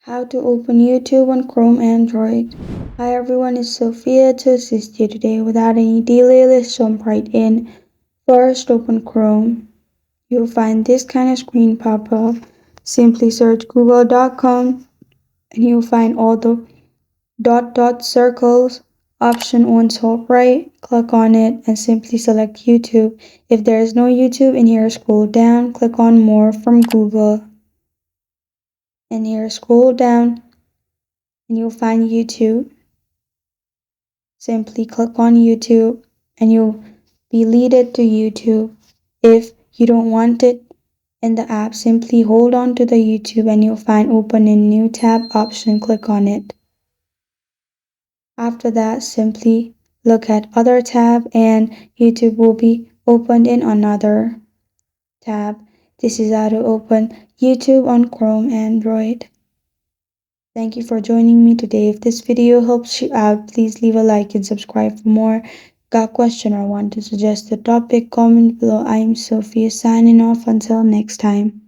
How to open YouTube on Chrome Android. Hi everyone, it's Sophia to assist you today. Without any delay, let's jump right in. First, open Chrome. You'll find this kind of screen pop up. Simply search google.com and you'll find all the dot circles option on top right. Click on it and simply select YouTube. If there is no YouTube in here, scroll down, click on more from Google. And here, scroll down and you'll find YouTube. Simply click on YouTube and you'll be leaded to YouTube. If you don't want it in the app, simply hold on to the YouTube and you'll find open in new tab option. Click on it. After that, simply look at other tab and YouTube will be opened in another tab. This is how to open YouTube on Chrome Android. Thank you for joining me today. If this video helps you out, please leave a like and subscribe for more. Got a question or want to suggest a topic? Comment below. I am Sophia signing off. Until next time.